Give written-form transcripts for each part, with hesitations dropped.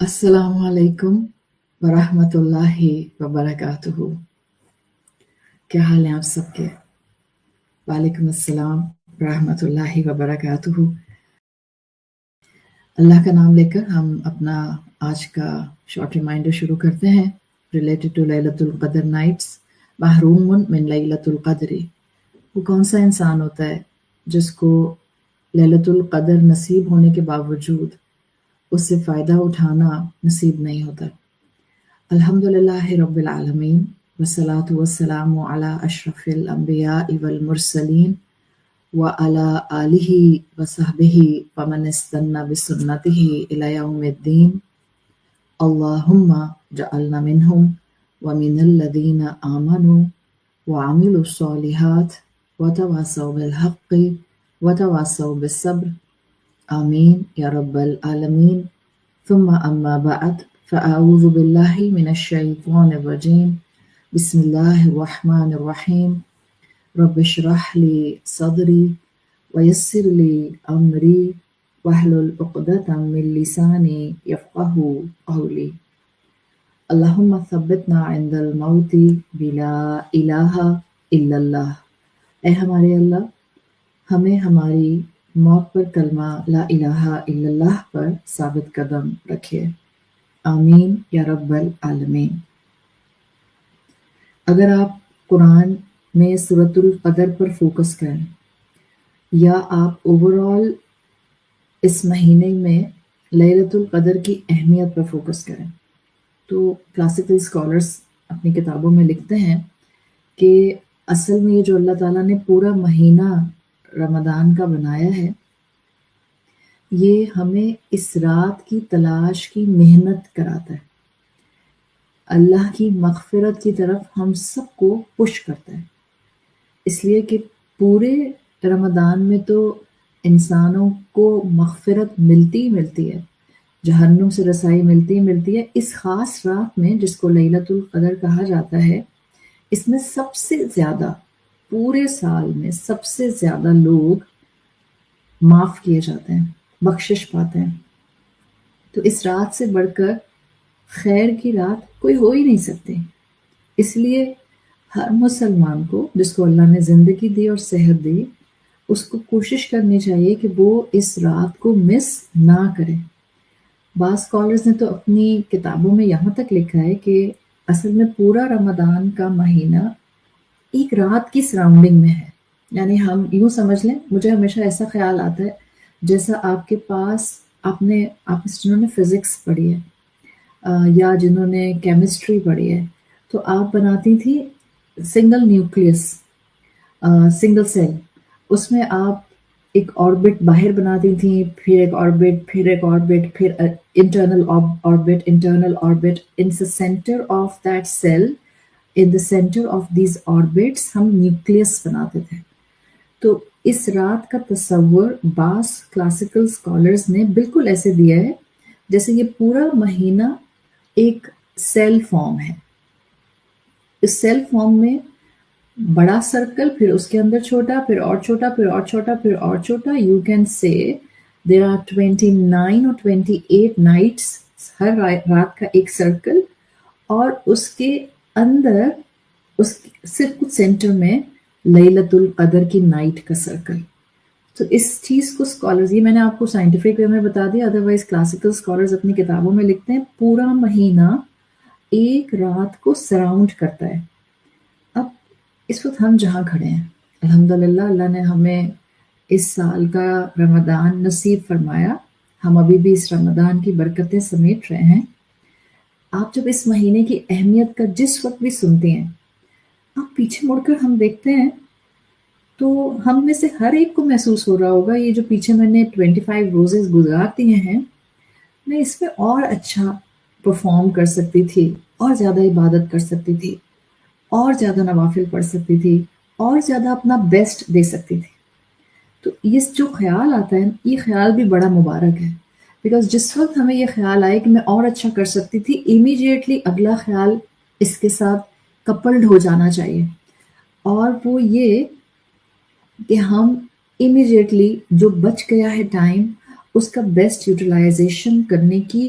السلام علیکم ورحمۃ اللہ وبرکاتہ۔ کیا حال ہیں آپ سب کے؟ وعلیکم السلام ورحمۃ اللہ وبرکاتہ۔ اللہ کا نام لے کر ہم اپنا آج کا شارٹ ریمائنڈر شروع کرتے ہیں ریلیٹڈ ٹو لیلۃ القدر نائٹس۔ محروم من لیلۃ القدر، وہ کون سا انسان ہوتا ہے جس کو لیلۃ القدر نصیب ہونے کے باوجود اس سے فائدہ اٹھانا نصیب نہیں ہوتا؟ الحمدللہ رب العالمین والصلاة والسلام علی اشرف الانبیاء والمرسلین وعلی آلہ وصحبہ ومن استنى بسنتہ الی یوم الدین۔ اللہم جعلنا منہم ومن الذین آمنوا وعملوا الصالحات وتواصوا بالحق وتواصوا بالصبر، آمین یا رب العالمین۔ ثم اما بعد فاعوذ باللہ من الشیطان الرجیم، بسم اللہ الرحمن الرحیم۔ رب اشرح لی صدری ویسر لی امری واحلل عقدۃ من لسانی یفقہوا قولی۔ اللہم ثبتنا عند الموت بلا الہ الا اللہ، اے ہمارے اللہ ہمیں ہماری موت پر کلمہ لا الہ الا اللہ پر ثابت قدم رکھے، آمین یا رب العالمین۔ اگر آپ قرآن میں سورۃ القدر پر فوکس کریں یا آپ اوورآل اس مہینے میں لیلۃ القدر کی اہمیت پر فوکس کریں تو کلاسیکل اسکالرس اپنی کتابوں میں لکھتے ہیں کہ اصل میں یہ جو اللہ تعالیٰ نے پورا مہینہ رمضان کا بنایا ہے، یہ ہمیں اس رات کی تلاش کی محنت کراتا ہے، اللہ کی مغفرت کی طرف ہم سب کو پش کرتا ہے، اس لیے کہ پورے رمضان میں تو انسانوں کو مغفرت ملتی ہی ملتی ہے، جہنم سے رسائی ملتی ہے۔ اس خاص رات میں جس کو لیلۃ القدر کہا جاتا ہے، اس میں سب سے زیادہ پورے سال میں سب سے زیادہ لوگ معاف کیے جاتے ہیں، بخشش پاتے ہیں۔ تو اس رات سے بڑھ کر خیر کی رات کوئی ہو ہی نہیں سکتی، اس لیے ہر مسلمان کو جس کو اللہ نے زندگی دی اور صحت دی، اس کو کوشش کرنی چاہیے کہ وہ اس رات کو مس نہ کرے۔ بعض اسکالرز نے تو اپنی کتابوں میں یہاں تک لکھا ہے کہ اصل میں پورا رمضان کا مہینہ ایک رات کی سراؤنڈنگ میں ہے، یعنی ہم یوں سمجھ لیں، مجھے ہمیشہ ایسا خیال آتا ہے جیسا آپ کے پاس آپ میں جنہوں نے فزکس پڑھی ہے یا جنہوں نے کیمسٹری پڑھی ہے، تو آپ بناتی تھی سنگل نیوکلیس، سنگل سیل، اس میں آپ ایک آربٹ باہر بناتی تھیں، پھر ایک آربٹ، پھر ایک آربٹ، پھر internal orbit in the center of that cell, in the center of these orbits ہم نیوکلیس بناتے تھے۔ تو اس رات کا تصور بعض کلاسیکل اسکالرز نے بالکل ایسے دیا ہے جیسے یہ پورا مہینہ ایک سیل فارم ہے، اس سیل فارم میں بڑا سرکل، پھر اس کے اندر چھوٹا، پھر اور چھوٹا، پھر اور چھوٹا، پھر اور چھوٹا۔ You can say there are 29 اور 28 نائٹس، ہر رات کا ایک سرکل، اور اس کے اندر اس صرف کچھ سینٹر میں لیلۃ القدر کی نائٹ کا سرکل۔ تو اس چیز کو اسکالرز، یہ میں نے آپ کو سائنٹیفک وے میں بتا دیا، ادروائز کلاسیکل اسکالرز اپنی کتابوں میں لکھتے ہیں پورا مہینہ ایک رات کو سراؤنڈ کرتا ہے۔ اب اس وقت ہم جہاں کھڑے ہیں، الحمدللہ اللہ نے ہمیں اس سال کا رمضان نصیب فرمایا، ہم ابھی بھی اس رمضان کی برکتیں سمیٹ رہے ہیں۔ آپ جب اس مہینے کی اہمیت کا جس وقت بھی سنتے ہیں، آپ پیچھے مڑ کر ہم دیکھتے ہیں تو ہم میں سے ہر ایک کو محسوس ہو رہا ہوگا یہ جو پیچھے میں نے 25 روزز گزار دیے ہیں، میں اس میں اور اچھا پرفارم کر سکتی تھی، اور زیادہ عبادت کر سکتی تھی، اور زیادہ نوافل پڑھ سکتی تھی، اور زیادہ اپنا بیسٹ دے سکتی تھی۔ تو یہ جو خیال آتا ہے، یہ خیال بھی بڑا مبارک ہے، بیکاز جس وقت ہمیں یہ خیال آئے کہ میں اور اچھا کر سکتی تھی، امیڈیٹلی اگلا خیال اس کے ساتھ کپلڈ ہو جانا چاہیے، اور وہ یہ کہ ہم امیڈیٹلی جو بچ گیا ہے ٹائم، اس کا بیسٹ یوٹیلائزیشن کرنے کی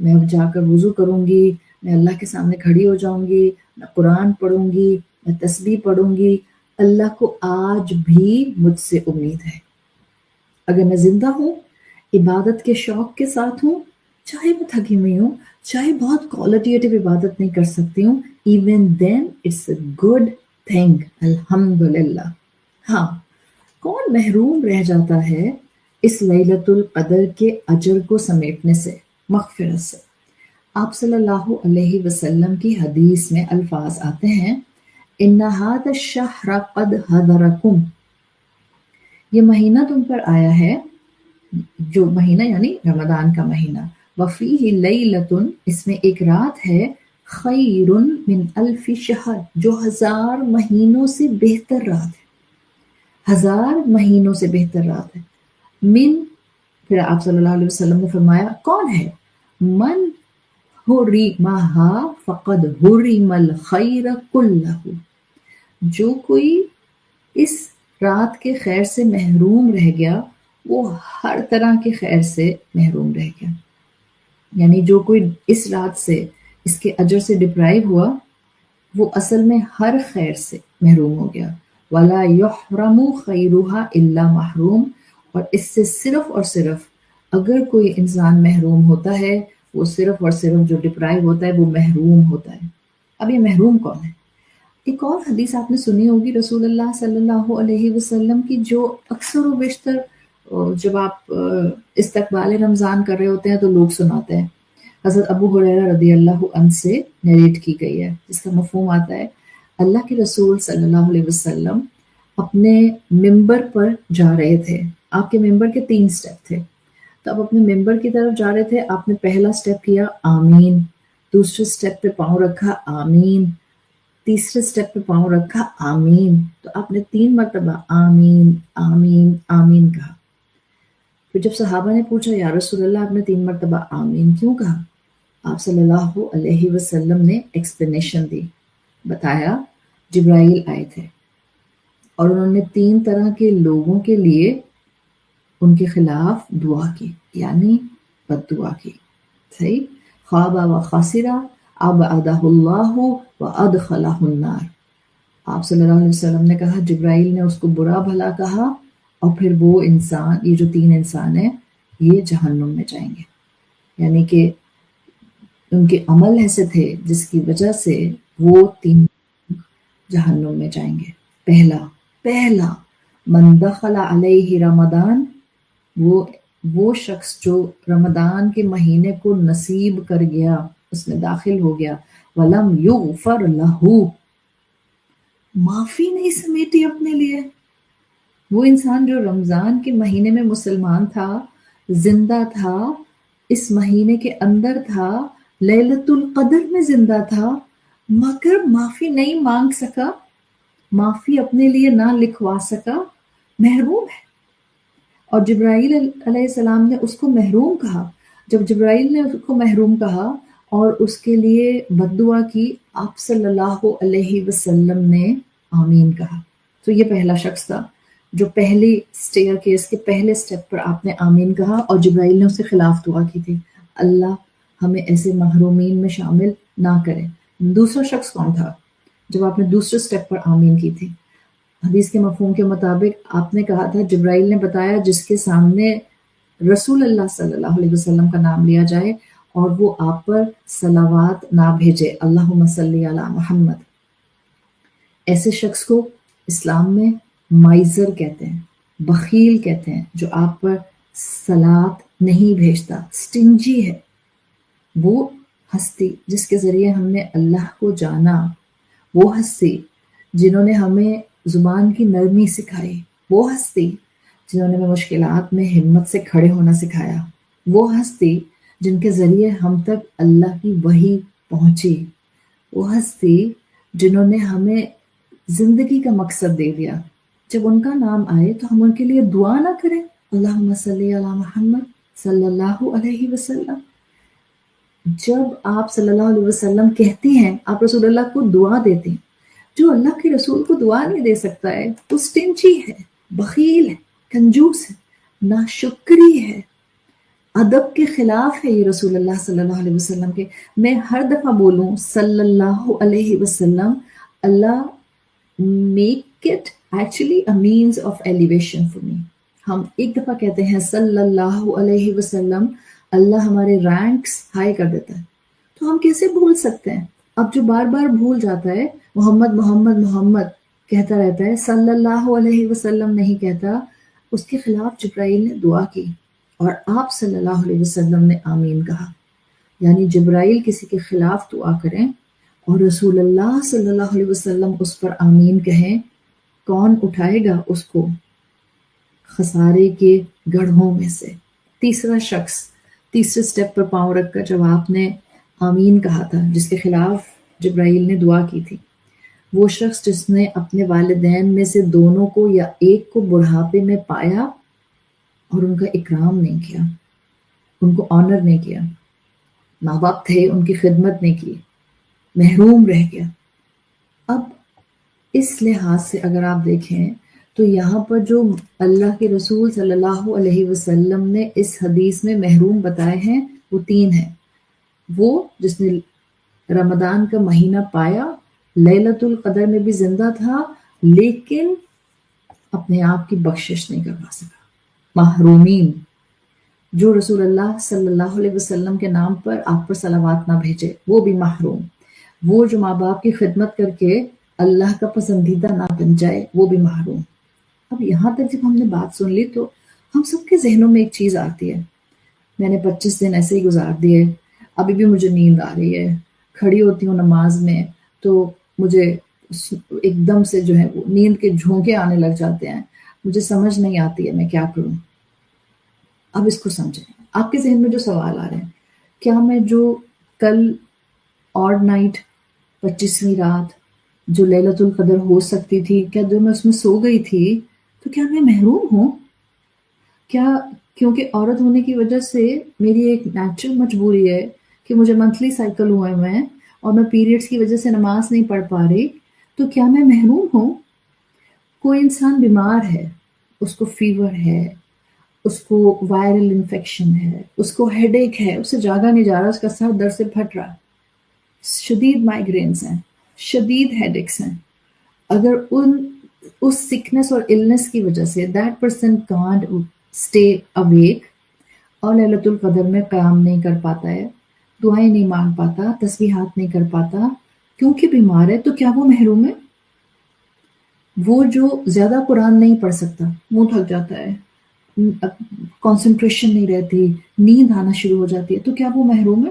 میں اب جا کر وضو کروں گی، میں اللہ کے سامنے کھڑی ہو جاؤں گی، میں قرآن پڑھوں گی، میں تسبیح پڑھوں گی، اللہ کو آج بھی مجھ سے امید ہے۔ اگر میں زندہ ہوں، عبادت کے شوق کے ساتھ ہوں، چاہے میں تھکی ہوئی ہوں، چاہے بہت کوالٹیٹیو عبادت نہیں کر سکتی ہوں، even then it's a good thing, الحمدللہ۔ ہاں، کون محروم رہ جاتا ہے اس لیلۃ القدر کے اجر کو سمیٹنے سے، مغفرت سے؟ آپ صلی اللہ علیہ وسلم کی حدیث میں الفاظ آتے ہیں، ان ھذا الشہر قد حضرکم، یہ مہینہ تم پر آیا ہے، جو مہینہ یعنی رمضان کا مہینہ، وفیہ لیلۃ، اس میں ایک رات ہے، خیر من الف شہر، جو 1000 مہینوں سے بہتر رات ہے، 1000 مہینوں سے بہتر رات ہے۔ من، پھر آپ صلی اللہ علیہ وسلم نے فرمایا کون ہے؟ من حرمہا فقد حرم الخیر کلہ، جو کوئی اس رات کے خیر سے محروم رہ گیا وہ ہر طرح کے خیر سے محروم رہ گیا۔ یعنی جو کوئی اس رات سے، اس کے اجر سے ڈپرائیو ہوا، وہ اصل میں ہر خیر سے محروم ہو گیا۔ وَلَا يُحْرَمُ خَيْرُهَا إِلَّا محروم، اور اس سے صرف اور صرف اگر کوئی انسان محروم ہوتا ہے، وہ صرف اور صرف جو ڈپرائیو ہوتا ہے وہ محروم ہوتا ہے۔ اب یہ محروم کون ہے؟ ایک اور حدیث آپ نے سنی ہوگی رسول اللہ صلی اللہ علیہ وسلم کی، جو اکثر و بیشتر جب آپ استقبال رمضان کر رہے ہوتے ہیں تو لوگ سناتے ہیں، حضرت ابو ہریرہ رضی اللہ عنہ سے نیریٹ کی گئی ہے، جس کا مفہوم آتا ہے، اللہ کے رسول صلی اللہ علیہ وسلم اپنے ممبر پر جا رہے تھے۔ آپ کے ممبر کے 3 سٹیپ تھے، تو آپ اپنے ممبر کی طرف جا رہے تھے، آپ نے پہلا سٹیپ کیا آمین، دوسرے سٹیپ پہ پاؤں رکھا آمین، تیسرے سٹیپ پہ پاؤں رکھا آمین، تو آپ نے 3 مرتبہ آمین آمین آمین کہا۔ پھر جب صحابہ نے پوچھا یا رسول اللہ آپ نے 3 مرتبہ آمین کیوں کہا؟ آپ صلی اللہ علیہ وسلم نے ایکسپلینیشن دی، بتایا جبرائیل آئے تھے اور انہوں نے 3 طرح کے لوگوں کے لیے ان کے خلاف دعا کی، یعنی بد دعا کی، صحیح، خواب و خاسرہ ابعدہ اللہ و ادخلہ النار۔ آپ صلی اللہ علیہ وسلم نے کہا جبرائیل نے اس کو برا بھلا کہا، اور پھر وہ انسان، یہ جو 3 انسان ہیں، یہ جہنم میں جائیں گے، یعنی کہ ان کے عمل ایسے تھے جس کی وجہ سے وہ 3 جہنم میں جائیں گے۔ پہلا من دخل علیہ رمضان، وہ شخص جو رمضان کے مہینے کو نصیب کر گیا، اس میں داخل ہو گیا، ولم یغفر لہ، معافی نہیں سمیٹی اپنے لیے۔ وہ انسان جو رمضان کے مہینے میں مسلمان تھا، زندہ تھا، اس مہینے کے اندر تھا، لیلۃ القدر میں زندہ تھا، مگر معافی نہیں مانگ سکا، معافی اپنے لیے نہ لکھوا سکا، محروم ہے۔ اور جبرائیل علیہ السلام نے اس کو محروم کہا۔ جب جبرائیل نے اس کو محروم کہا اور اس کے لیے بد دعا کی، آپ صلی اللہ علیہ وسلم نے آمین کہا۔ تو یہ پہلا شخص تھا جو پہلی سٹیئر کیس کے پہلے سٹیپ پر آپ نے آمین کہا، اور جبرائیل نے اس کے خلاف دعا کی تھی، اللہ ہمیں ایسے محرومین میں شامل نہ کرے۔ دوسرا شخص کون تھا جب آپ نے دوسرے سٹیپ پر آمین کی تھی؟ حدیث کے مفہوم کے مطابق آپ نے کہا تھا، جبرائیل نے بتایا جس کے سامنے رسول اللہ صلی اللہ علیہ وسلم کا نام لیا جائے اور وہ آپ پر صلوات نہ بھیجے، اللہم صلی علی محمد، ایسے شخص کو اسلام میں مائزر کہتے ہیں، بخیل کہتے ہیں، جو آپ پر صلوات نہیں بھیجتا، سٹنجی ہے۔ وہ ہستی جس کے ذریعے ہم نے اللہ کو جانا، وہ ہستی جنہوں نے ہمیں زبان کی نرمی سکھائی، وہ ہستی جنہوں نے ہمیں مشکلات میں ہمت سے کھڑے ہونا سکھایا، وہ ہستی جن کے ذریعے ہم تک اللہ کی وحی پہنچی، وہ ہستی جنہوں نے ہمیں زندگی کا مقصد دے دیا۔ جب ان کا نام آئے تو ہم ان کے لیے دعا نہ کریں، اللہم صلی علی محمد صلی اللہ علیہ وسلم۔ جب آپ صلی اللہ علیہ وسلم کہتے ہیں، آپ رسول اللہ کو دعا دیتے ہیں، جو اللہ کے رسول کو دعا نہیں دے سکتا ہے وہ سٹنچی ہے، بخیل ہے، کنجوس ہے، ناشکری ہے۔ ادب کے خلاف ہے یہ رسول اللہ صلی اللہ علیہ وسلم کے. میں ہر دفعہ بولوں صلی اللہ علیہ وسلم, اللہ make it actually a means of elevation for me. ہم ایک دفعہ کہتے ہیں صلی اللہ علیہ وسلم, اللہ ہمارے رینکس ہائی کر دیتا ہے. تو ہم کیسے بھول سکتے ہیں؟ اب جو بار بار بھول جاتا ہے محمد محمد محمد کہتا رہتا ہے, صلی اللہ علیہ وسلم نہیں کہتا, اس کے خلاف جبرائیل نے دعا کی اور آپ صلی اللہ علیہ وسلم نے آمین کہا. یعنی جبرائیل کسی کے خلاف دعا کریں اور رسول اللہ صلی اللہ علیہ وسلم اس پر آمین کہیں, کون اٹھائے گا اس کو خسارے کے گڑھوں میں سے؟ تیسرا شخص تیسرے سٹیپ پر پاؤں رکھ کر جب آپ نے آمین کہا تھا, جس کے خلاف جبرائیل نے دعا کی تھی, وہ شخص جس نے اپنے والدین میں سے دونوں کو یا ایک کو بڑھاپے میں پایا اور ان کا اکرام نہیں کیا, ان کو آنر نہیں کیا, ماں باپ تھے ان کی خدمت نہیں کی, محروم رہ گیا. اب اس لحاظ سے اگر آپ دیکھیں تو یہاں پر جو اللہ کے رسول صلی اللہ علیہ وسلم نے اس حدیث میں محروم بتائے ہیں وہ تین ہیں. وہ جس نے رمضان کا مہینہ پایا, لیلۃ القدر میں بھی زندہ تھا, لیکن اپنے آپ کی بخشش نہیں کروا سکا. محرومین جو رسول اللہ صلی اللہ علیہ وسلم کے نام پر آپ پر صلوات نہ بھیجے وہ بھی محروم. وہ جو ماں باپ کی خدمت کر کے اللہ کا پسندیدہ نہ بن جائے وہ بھی محروم. اب یہاں تک جب ہم نے بات سن لی تو ہم سب کے ذہنوں میں ایک چیز آتی ہے, میں نے 25 دن ایسے ہی گزار دیے, ابھی بھی مجھے نیند آ رہی ہے, کھڑی ہوتی ہوں نماز میں تو مجھے ایک دم سے جو ہے وہ نیند کے جھونکے آنے لگ جاتے ہیں, مجھے سمجھ نہیں آتی ہے میں کیا کروں. اب اس کو سمجھیں, آپ کے ذہن میں جو سوال آ رہے ہیں, کیا میں جو کل آڈ نائٹ 25ویں رات جو لیلۃ القدر ہو سکتی تھی, کیا جو میں اس میں سو گئی تھی تو کیا میں محروم ہوں؟ کیا کیونکہ عورت ہونے کی وجہ سے میری ایک نیچرل مجبوری ہے کہ مجھے منتھلی سائیکل ہوئے میں اور میں پیریڈز کی وجہ سے نماز نہیں پڑھ پا رہی, تو کیا میں محروم ہوں؟ کوئی انسان بیمار ہے, اس کو فیور ہے, اس کو وائرل انفیکشن ہے, اس کو ہیڈ ایک ہے, اسے جاگا نہیں جا رہا, اس کا سر درد سے پھٹ رہا, شدید مائیگرینز ہیں, شدید ہیڈ ایکس ہیں, اگر اس سکنس اور النس کی وجہ سے that person can't stay awake اور لیلۃ القدر میں قیام نہیں کر پاتا ہے, دعائیں نہیں مانگ پاتا, تسبیحات نہیں کر پاتا کیونکہ بیمار ہے, تو کیا وہ محروم ہے؟ وہ جو زیادہ قرآن نہیں پڑھ سکتا, منہ تھک جاتا ہے, کنسنٹریشن نہیں رہتی, نیند آنا شروع ہو جاتی ہے, تو کیا وہ محروم ہے؟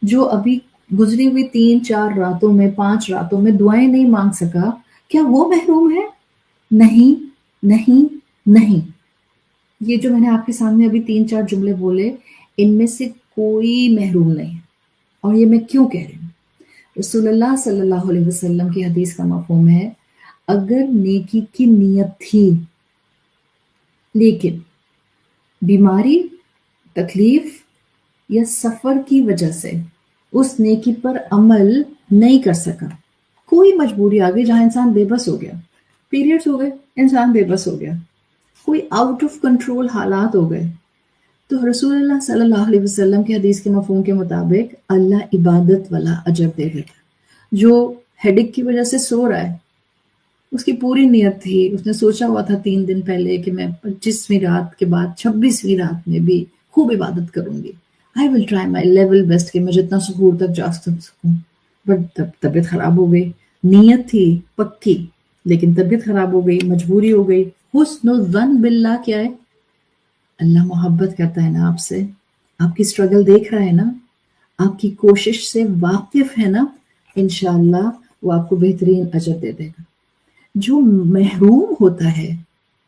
جو ابھی گزری ہوئی 3-4 راتوں میں 5 راتوں میں دعائیں نہیں مانگ سکا, کیا وہ محروم ہے؟ نہیں نہیں نہیں. یہ جو میں نے آپ کے سامنے ابھی 3-4 جملے بولے, ان میں سے کوئی محروم نہیں. اور یہ میں کیوں کہہ رہی ہوں؟ رسول اللہ صلی اللہ علیہ وسلم کی حدیث کا مفہوم ہے, اگر نیکی کی نیت تھی لیکن بیماری, تکلیف یا سفر کی وجہ سے اس نیکی پر عمل نہیں کر سکا, کوئی مجبوری آ گئی جہاں انسان بے بس ہو گیا, پیریڈز ہو گئے انسان بے بس ہو گیا, کوئی آؤٹ آف کنٹرول حالات ہو گئے, تو رسول اللہ صلی اللہ علیہ وسلم کی حدیث کے مفہوم کے مطابق اللہ عبادت والا اجر دے دیتا. جو ہیڈک کی وجہ سے سو رہا ہے, اس کی پوری نیت تھی, اس نے سوچا ہوا تھا 3 دن پہلے کہ میں 25ویں رات کے بعد 26ویں رات میں بھی خوب عبادت کروں گی, I will try my level best کہ میں جتنا سحور تک جا سکوں, بٹ طبیعت خراب ہو گئی. نیت تھی پکی لیکن طبیعت خراب ہو گئی, مجبوری ہو گئی. حسن الظن باللہ کیا ہے؟ اللہ محبت کرتا ہے نا آپ سے, آپ کی سٹرگل دیکھ رہا ہے نا, آپ کی کوشش سے واقف ہے نا, انشاءاللہ وہ آپ کو بہترین اجر دے دے گا. جو محروم ہوتا ہے,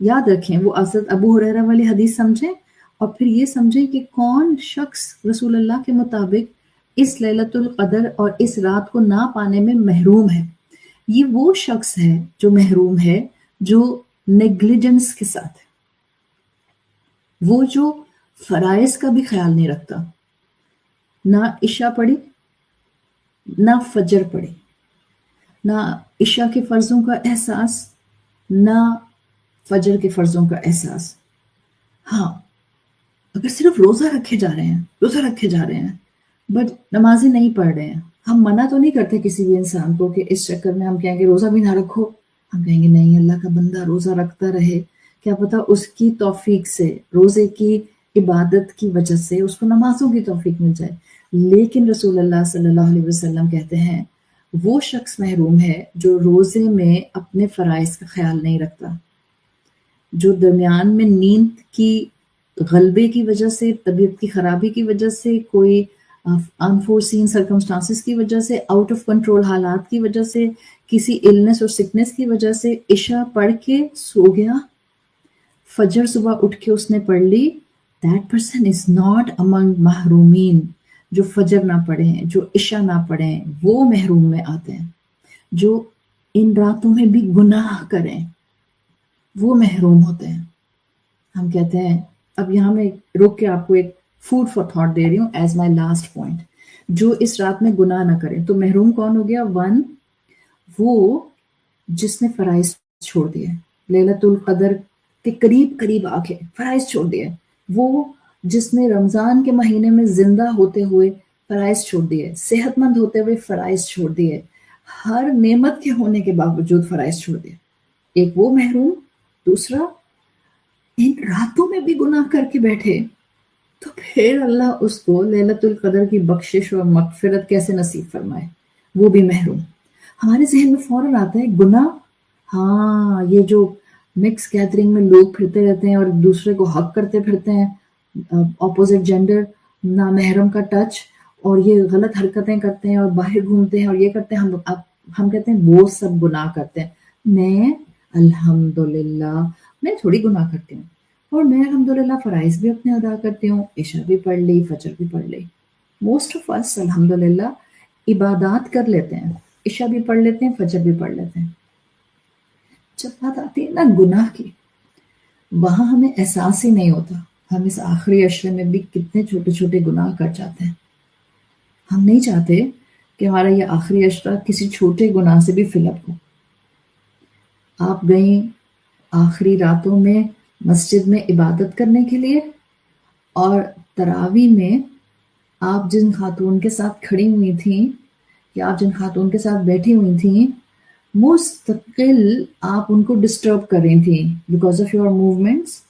یاد رکھیں وہ حضرت ابو ہریرہ والی حدیث سمجھیں اور پھر یہ سمجھیں کہ کون شخص رسول اللہ کے مطابق اس لیلۃ القدر اور اس رات کو نہ پانے میں محروم ہے. یہ وہ شخص ہے جو محروم ہے جو نیگلیجنس کے ساتھ ہے, وہ جو فرائض کا بھی خیال نہیں رکھتا, نہ عشاء پڑھی نہ فجر پڑھی, نہ عشاء کے فرضوں کا احساس نہ فجر کے فرضوں کا احساس. ہاں اگر صرف روزہ رکھے جا رہے ہیں بٹ نمازیں نہیں پڑھ رہے ہیں، ہم منع تو نہیں کرتے کسی بھی انسان کو کہ اس چکر میں ہم کہیں گے روزہ بھی نہ رکھو، ہم کہیں گے نہیں، اللہ کا بندہ روزہ رکھتا رہے، کیا پتا اس کی توفیق سے، روزے کی عبادت کی وجہ سے اس کو نمازوں کی توفیق مل جائے۔ لیکن رسول اللہ صلی اللہ علیہ وسلم کہتے ہیں وہ شخص محروم ہے جو روزے میں اپنے فرائض کا خیال نہیں رکھتا، جو درمیان میں نیند کی غلبے کی وجہ سے، طبیعت کی خرابی کی وجہ سے، کوئی انفورسین سرکمسٹانسز کی وجہ سے، آؤٹ آف کنٹرول حالات کی وجہ سے، کسی النس اور سکنس کی وجہ سے عشاء پڑھ کے سو گیا، فجر صبح اٹھ کے اس نے پڑھ لی، that person is not among محرومین۔ جو فجر نہ پڑھے ہیں، جو عشاء نہ پڑھے ہیں، وہ محروم میں آتے ہیں۔ جو ان راتوں میں بھی گناہ کریں وہ محروم ہوتے ہیں۔ ہم کہتے ہیں، اب یہاں میں روک کے آپ کو ایک فوڈ فار تھاٹ دے رہی ہوں ایز مائی لاسٹ پوائنٹ، جو اس رات میں گناہ نہ کرے تو محروم کون ہو گیا؟ ون، وہ جس نے فرائض چھوڑ دیے، لیلۃ القدر کے قریب قریب آ کے فرائض چھوڑ دیے، وہ جس نے رمضان کے مہینے میں زندہ ہوتے ہوئے فرائض چھوڑ دیے، صحت مند ہوتے ہوئے فرائض چھوڑ دیے، ہر نعمت کے ہونے کے باوجود فرائض چھوڑ دیے، ایک وہ محروم۔ دوسرا، ان راتوں میں بھی گناہ کر کے بیٹھے تو پھر اللہ اس کو لیلۃ القدر کی بخشش اور مغفرت کیسے نصیب فرمائے؟ وہ بھی محروم۔ ہمارے ذہن میں فوراً آتا ہے گناہ، ہاں یہ جو مکس گیدرنگ میں لوگ پھرتے رہتے ہیں اور دوسرے کو حق کرتے پھرتے ہیں، اپوزٹ جینڈر، نامحرم کا ٹچ، اور یہ غلط حرکتیں کرتے ہیں اور باہر گھومتے ہیں اور یہ کرتے ہیں، ہم کہتے ہیں وہ سب گناہ کرتے ہیں۔ میں الحمدللہ میں تھوڑی گناہ کرتی ہوں، اور میں الحمدللہ فرائض بھی اپنے ادا کرتی ہوں، عشاء بھی پڑھ لی، فجر بھی پڑھ لی۔ موسٹ آف اس الحمدللہ عبادات کر لیتے ہیں، عشاء بھی پڑھ لیتے ہیں، فجر بھی پڑھ لیتے ہیں۔ جب بات آتی ہے نا گناہ کی، وہاں ہمیں احساس ہی نہیں ہوتا ہم اس آخری عشرے میں بھی کتنے چھوٹے چھوٹے گناہ کر جاتے ہیں۔ ہم نہیں چاہتے کہ ہمارا یہ آخری عشرہ کسی چھوٹے گناہ سے بھی فل اپ ہو۔ آپ گئیں آخری راتوں میں مسجد میں عبادت کرنے کے لیے، اور تراویح میں آپ جن خاتون کے ساتھ کھڑی ہوئی تھیں یا آپ جن خاتون کے ساتھ بیٹھی ہوئی تھیں، مستقل آپ ان کو ڈسٹرب کر رہی تھیں because of your movements,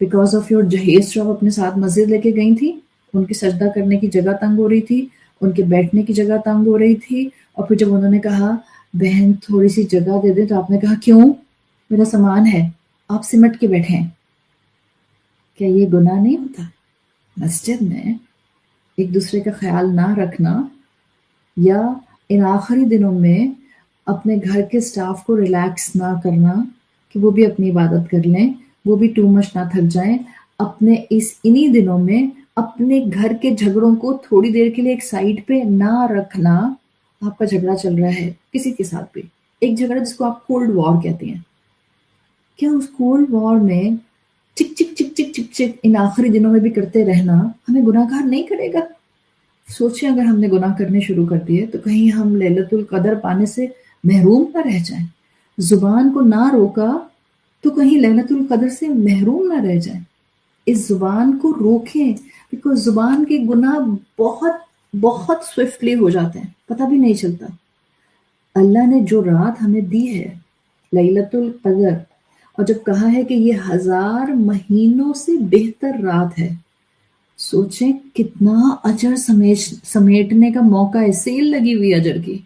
because of your جہیز جو آپ اپنے ساتھ مسجد لے کے گئی تھی۔ ان کی سجدہ کرنے کی جگہ تنگ ہو رہی تھی، ان کے بیٹھنے کی جگہ تنگ ہو رہی تھی، اور پھر جب انہوں نے کہا بہن تھوڑی سی جگہ دے دیں تو آپ نے کہا کیوں، میرا سامان ہے، آپ سمٹ کے بیٹھے ہیں۔ کیا یہ گناہ نہیں ہوتا؟ مسجد میں ایک دوسرے کا خیال نہ رکھنا، یا ان آخری دنوں میں اپنے گھر کے سٹاف کو ریلیکس نہ کرنا کہ وہ بھی اپنی عبادت کر لیں، وہ بھی ٹو مچ نہ تھک جائیں، اپنے انہی دنوں میں اپنے گھر کے جھگڑوں کو تھوڑی دیر کے لیے ایک سائڈ پہ نہ رکھنا۔ آپ کا جھگڑا چل رہا ہے کسی کے ساتھ بھی، ایک جھگڑا جس کو آپ کولڈ وار کہتے ہیں، کیا اس کولڈ وار میں چک چک چک چک چک چک ان آخری دنوں میں بھی کرتے رہنا ہمیں گناہ گار نہیں کرے گا؟ سوچیں اگر ہم نے گناہ کرنے شروع کر دیے تو کہیں ہم لیلۃ القدر پانے سے محروم نہ رہ جائیں۔ زبان کو نہ روکا تو کہیں لیلۃ القدر سے محروم نہ رہ جائیں۔ اس زبان کو روکیں، بیکاز زبان کے گناہ بہت بہت سوئفٹلی ہو جاتے ہیں، پتہ بھی نہیں چلتا۔ اللہ نے جو رات ہمیں دی ہے لیلۃ القدر، اور جب کہا ہے کہ یہ 1000 مہینوں سے بہتر رات ہے، سوچیں کتنا اجر سمیٹنے کا موقع ہے، سیل لگی ہوئی اجر کی۔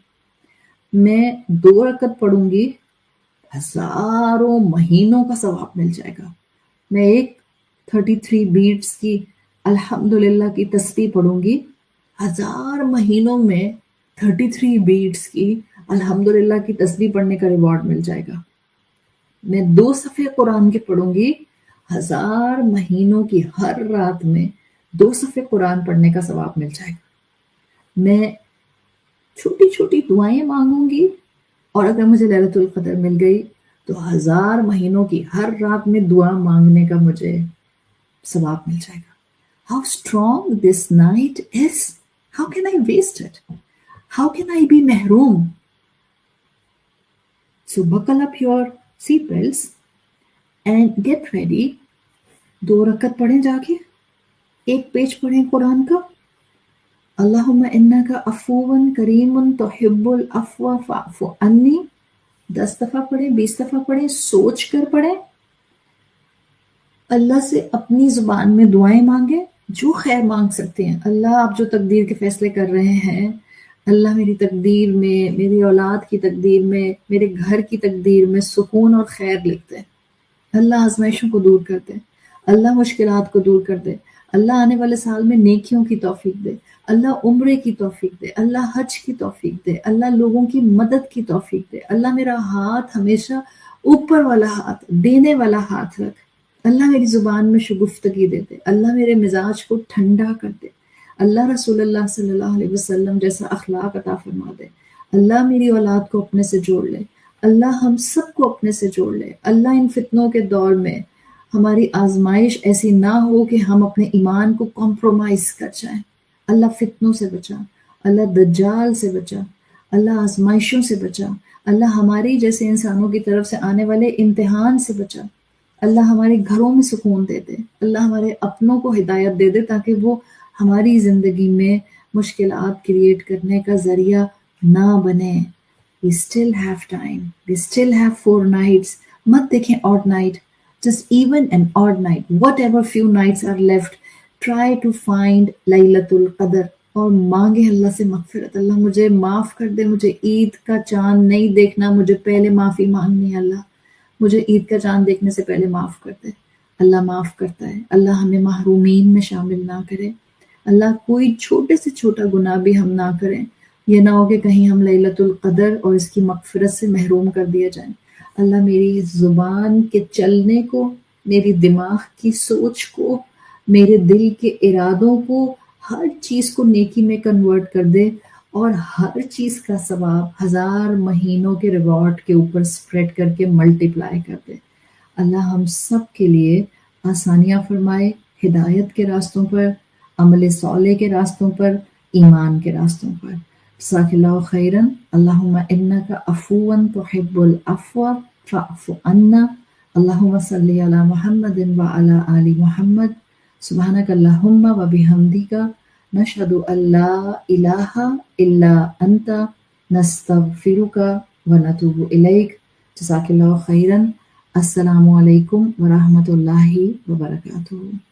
میں 2 رکعت پڑھوں گی، ہزاروں مہینوں کا ثواب مل جائے گا۔ میں ایک 33 بیٹس کی الحمدللہ کی تسبیح پڑھوں گی، 1000 مہینوں میں 33 بیٹس کی الحمدللہ کی تسبیح پڑھنے کا ریوارڈ مل جائے گا۔ میں 2 صفحے قرآن کے پڑھوں گی، 1000 مہینوں کی ہر رات میں 2 صفحے قرآن پڑھنے کا ثواب مل جائے گا۔ میں چھوٹی چھوٹی دعائیں مانگوں گی، اور اگر مجھے لیلۃ القدر مل گئی تو 1000 مہینوں کی ہر رات میں دعا مانگنے کا مجھے ثواب مل جائے گا۔ How strong this night is! How can I waste it? How can I be محروم؟ So buckle up your seat belts and get ready۔ 2 رکعت پڑھیں جا کے، ایک پیج پڑھیں قرآن کا، اللہم انک عفو کریم تحب العفو فاعف عنی، 10 دفعہ پڑھیں، 20 دفعہ پڑھیں، سوچ کر پڑھیں، اللہ سے اپنی زبان میں دعائیں مانگیں، جو خیر مانگ سکتے ہیں۔ اللہ آپ جو تقدیر کے فیصلے کر رہے ہیں، اللہ میری تقدیر میں، میری اولاد کی تقدیر میں، میرے گھر کی تقدیر میں سکون اور خیر لکھ دے۔ اللہ آزمائشوں کو دور کر دے، اللہ مشکلات کو دور کر دے، اللہ آنے والے سال میں نیکیوں کی توفیق دے، اللہ عمرے کی توفیق دے، اللہ حج کی توفیق دے، اللہ لوگوں کی مدد کی توفیق دے، اللہ میرا ہاتھ ہمیشہ اوپر والا ہاتھ، دینے والا ہاتھ رکھ، اللہ میری زبان میں شگفتگی دے دے، اللہ میرے مزاج کو ٹھنڈا کر دے، اللہ رسول اللہ صلی اللہ علیہ وسلم جیسا اخلاق عطا فرما دے، اللہ میری اولاد کو اپنے سے جوڑ لے، اللہ ہم سب کو اپنے سے جوڑ لے، اللہ ان فتنوں کے دور میں ہماری آزمائش ایسی نہ ہو کہ ہم اپنے ایمان کو کمپرومائز کر جائیں، اللہ فتنوں سے بچا، اللہ دجال سے بچا، اللہ آزمائشوں سے بچا، اللہ ہماری جیسے انسانوں کی طرف سے آنے والے امتحان سے بچا، اللہ ہمارے گھروں میں سکون دے دے، اللہ ہمارے اپنوں کو ہدایت دے دے تاکہ وہ ہماری زندگی میں مشکلات کریٹ کرنے کا ذریعہ نہ بنے۔ We still have time. We still have 4 nights. مت دیکھیں odd night. Just even an odd night. Whatever few nights are left, try to find لیلۃ القدر اور مانگے اللہ سے مغفرت۔ اللہ مجھے معاف کر دے، مجھے عید کا چاند نہیں دیکھنا، مجھے پہلے معافی مانگنی ہے، اللہ مجھے عید کا چاند دیکھنے سے پہلے معاف کر دے۔ اللہ معاف کرتا ہے، اللہ ہمیں محرومین میں شامل نہ کرے، اللہ کوئی چھوٹے سے چھوٹا گناہ بھی ہم نہ کریں، یہ نہ ہو کہ کہیں ہم لیلۃ القدر اور اس کی مغفرت سے محروم کر دیا جائیں۔ اللہ میری زبان کے چلنے کو، میری دماغ کی سوچ کو، میرے دل کے ارادوں کو، ہر چیز کو نیکی میں کنورٹ کر دے اور ہر چیز کا ثواب 1000 مہینوں کے ریوارڈ کے اوپر سپریڈ کر کے ملٹیپلائی کر دے۔ اللہ ہم سب کے لیے آسانیاں فرمائے، ہدایت کے راستوں پر، عمل صالح کے راستوں پر، ایمان کے راستوں پر۔ جزاک اللہ خیرا۔ اللہم انک عفو تحب العفو فاعف عنا۔ اللہم صلی علی محمد وعلی آل محمد۔ سبحانک اللہم وبحمدک، نشہد ان لا الہ الا انت، نستغفرک ونتوب الیک۔ جزاک اللہ خیرا۔ السلام علیکم ورحمۃ اللہ وبرکاتہ۔